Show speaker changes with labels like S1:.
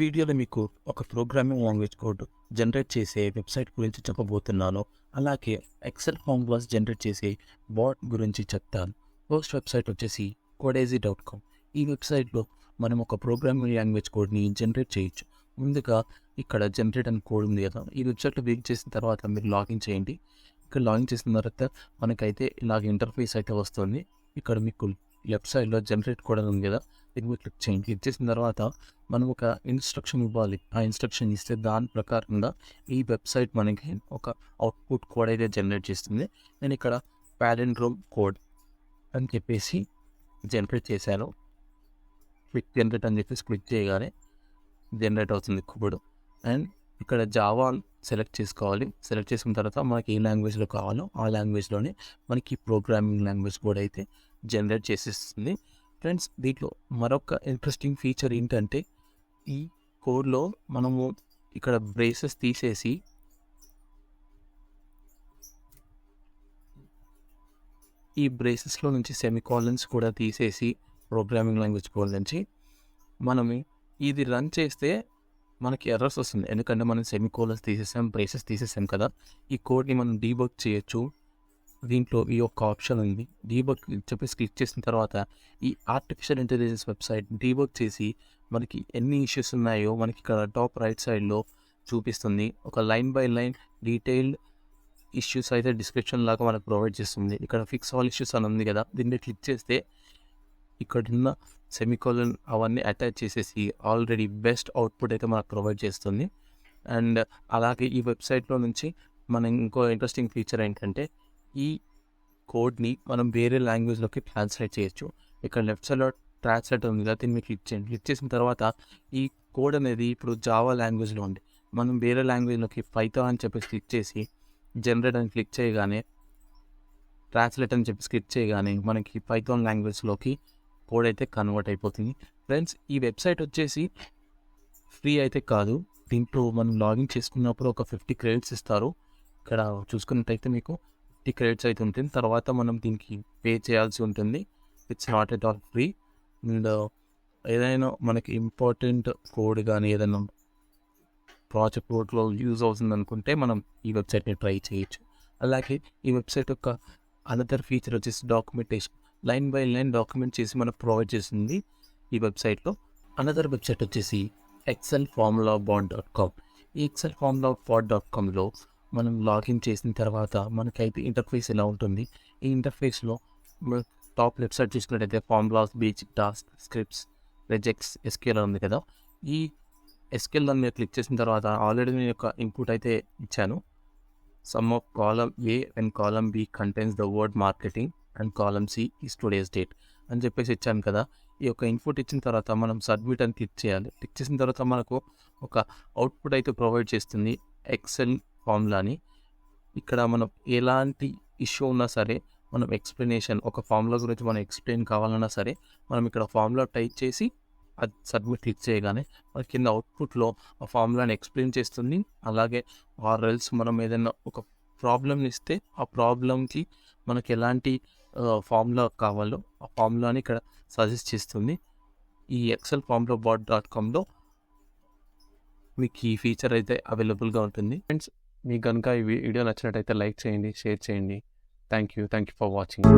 S1: వీడియోలో మీకు ఒక ప్రోగ్రామింగ్ లాంగ్వేజ్ కోడ్ జనరేట్ చేసే వెబ్సైట్ గురించి చెప్పబోతున్నాను. అలాగే ఎక్సెల్ ఫార్ములాస్ జనరేట్ చేసే బాట్ గురించి చెప్తాను. ఫస్ట్ వెబ్సైట్ వచ్చేసి codazy.com. ఈ వెబ్సైట్లో మనం ఒక ప్రోగ్రామింగ్ లాంగ్వేజ్ కోడ్ని జనరేట్ చేయొచ్చు. ముందుగా ఇక్కడ జనరేట్ అని కోడ్ ఉంది కదా, ఈ వెబ్సైట్లో క్లిక్ చేసిన తర్వాత మీరు లాగిన్ చేయండి. ఇక్కడ లాగిన్ చేసిన తర్వాత మనకైతే ఇలాగ ఇంటర్ఫేస్ అయితే వస్తుంది. ఇక్కడ మీకు లెఫ్ట్ సైడ్లో జనరేట్ కోడ్ అని ఉంది కదా, దీని మీద క్లిక్ చేయండి. క్లిక్ చేసిన తర్వాత మనం ఒక ఇన్స్ట్రక్షన్ ఇవ్వాలి. ఆ ఇన్స్ట్రక్షన్ ఇస్తే దాని ప్రకారంగా ఈ వెబ్సైట్ మనకి ఒక అవుట్పుట్ కోడ్ అయితే జనరేట్ చేస్తుంది. నేను ఇక్కడ పాలిండ్రోమ్ కోడ్ అని చెప్పేసి జనరేట్ చేశాను. క్లిక్ జనరేట్ అని చెప్పేసి క్లిక్ చేయగానే జనరేట్ అవుతుంది కోడ్. అండ్ ఇక్కడ జావా సెలెక్ట్ చేసుకోవాలి. సెలెక్ట్ చేసుకున్న తర్వాత మనకి ఏ లాంగ్వేజ్లో కావాలో ఆ లాంగ్వేజ్లోనే మనకి ప్రోగ్రామింగ్ లాంగ్వేజ్ కోడ్ అయితే జనరేట్ చేసేస్తుంది. ఫ్రెండ్స్, దీంట్లో మరొక ఇంట్రెస్టింగ్ ఫీచర్ ఏంటంటే ఈ కోడ్లో మనము ఇక్కడ బ్రేసెస్ తీసేసి ఈ బ్రేసెస్లో నుంచి సెమికాలన్స్ కూడా తీసేసి ప్రోగ్రామింగ్ లాంగ్వేజ్ కోడ్ నుంచి మనం ఇది రన్ చేస్తే మనకి ఎర్రర్స్ వస్తుంది. ఎందుకంటే మనం సెమికోలన్స్ తీసేసాం, బ్రేసెస్ తీసేసాం కదా. ఈ కోడ్ని మనం డీబగ్ చేయొచ్చు. దీంట్లో ఈ యొక్క ఆప్షన్ ఉంది, డీబగ్ చెప్పేసి క్లిక్ చేసిన తర్వాత ఈ ఆర్టిఫిషియల్ ఇంటెలిజెన్స్ వెబ్సైట్ డీబగ్ చేసి మనకి ఎన్ని ఇష్యూస్ ఉన్నాయో మనకి ఇక్కడ టాప్ రైట్ సైడ్లో చూపిస్తుంది. ఒక line by line detailed issues అయితే డిస్క్రిప్షన్ లాగా మనకు ప్రొవైడ్ చేస్తుంది. ఇక్కడ ఫిక్స్ ఆల్ ఇష్యూస్ అని ఉంది కదా, దీన్ని క్లిక్ చేస్తే ఇక్కడున్న సెమికోలన్ అవన్నీ అటాచ్ చేసేసి ఆల్రెడీ బెస్ట్ అవుట్పుట్ అయితే మనకు ప్రొవైడ్ చేస్తుంది. అండ్ అలాగే ఈ వెబ్సైట్లో నుంచి మనం ఇంకో ఇంట్రెస్టింగ్ ఫీచర్ ఏంటంటే ఈ కోడ్ని మనం వేరే లాంగ్వేజ్లోకి ట్రాన్స్లేట్ చేయొచ్చు. ఇక్కడ లెఫ్ట్ సైడ్లో ట్రాన్స్లేట్ ఉంది కదా, దీన్ని క్లిక్ చేయండి. క్లిక్ చేసిన తర్వాత ఈ కోడ్ అనేది ఇప్పుడు జావా లాంగ్వేజ్లో ఉంది. మనం వేరే లాంగ్వేజ్లోకి పైథాన్ అని చెప్పేసి క్లిక్ చేసి జనరేట్ అని క్లిక్ చేయగానే, ట్రాన్స్లేట్ అని చెప్పేసి క్లిక్ చేయగానే మనకి పైథాన్ లాంగ్వేజ్లోకి కోడ్ అయితే కన్వర్ట్ అయిపోతుంది. ఫ్రెండ్స్, ఈ వెబ్సైట్ వచ్చేసి ఫ్రీ అయితే కాదు. దీంట్లో మనం లాగిన్ చేసుకున్నప్పుడు ఒక 50 క్రెడిట్స్ ఇస్తారు. ఇక్కడ చూసుకున్నట్టయితే మీకు 50 క్రెడిట్స్ అయితే ఉంటుంది. తర్వాత మనం దీనికి పే చేయాల్సి ఉంటుంది. It's not at all free. And ఏదైనా మనకి ఇంపార్టెంట్ కోడ్ కానీ ఏదైనా ప్రాజెక్ట్ కోడ్లో యూజ్ అవుతుంది అనుకుంటే మనం ఈ వెబ్సైట్ని ట్రై చేయొచ్చు. అలాగే ఈ వెబ్సైట్ యొక్క అనదర్ ఫీచర్ వచ్చేసి documentation. Line by line document చేసి మనకు ప్రొవైడ్ చేస్తుంది ఈ వెబ్సైట్లో. అనదర్ వెబ్సైట్ వచ్చేసి excelformulabot.com. ఈ excelformulabot.comలో మనం లాగిన్ చేసిన తర్వాత మనకైతే ఇంటర్ఫేస్ ఎలా ఉంటుంది. ఈ ఇంటర్ఫేస్లో టాప్ వెబ్సైట్ చూసుకున్నట్టయితే formulas, basic task, scripts, rejects, SQL ఉంది కదా. ఈ ఎస్క్యూఎల్ దాన్ని క్లిక్ చేసిన తర్వాత ఆల్రెడీ నేను యొక్క ఇన్పుట్ అయితే ఇచ్చాను. Sum of column A and column B contains the word marketing and column C is today's date అని చెప్పేసి ఇచ్చాను కదా. ఈ యొక్క ఇన్పుట్ ఇచ్చిన తర్వాత మనం సబ్మిట్ అని క్లిక్ చేయాలి. క్లిక్ చేసిన తర్వాత మనకు ఒక అవుట్పుట్ అయితే ప్రొవైడ్ చేస్తుంది ఎక్సెల్ ఫార్ములాని. ఇక్కడ మనం ఎలాంటి ఇష్యూ ఉన్నా సరే, మనం ఎక్స్ప్లెనేషన్ ఒక ఫార్ములా గురించి మనం ఎక్స్ప్లెయిన్ కావాలన్నా సరే మనం ఇక్కడ ఫార్ములా టైప్ చేసి అది సబ్మిట్ క్లిక్ చేయగానే మన కింద అవుట్పుట్లో ఆ ఫార్ములాని ఎక్స్ప్లెయిన్ చేస్తుంది. అలాగే ఆర్ఎల్స్ మనం ఏదైనా ఒక ప్రాబ్లమ్ని ఇస్తే ఆ ప్రాబ్లంకి మనకి ఎలాంటి ఫార్ములా కావాలో ఆ ఫార్ములాని ఇక్కడ సజెస్ట్ చేస్తుంది. ఈ excelformulabot.comలో మీకు ఈ ఫీచర్ అయితే అవైలబుల్గా ఉంటుంది. ఫ్రెండ్స్, మీకు కనుక ఈ వీడియో నచ్చినట్టయితే లైక్ చేయండి, షేర్ చేయండి. Thank you for watching.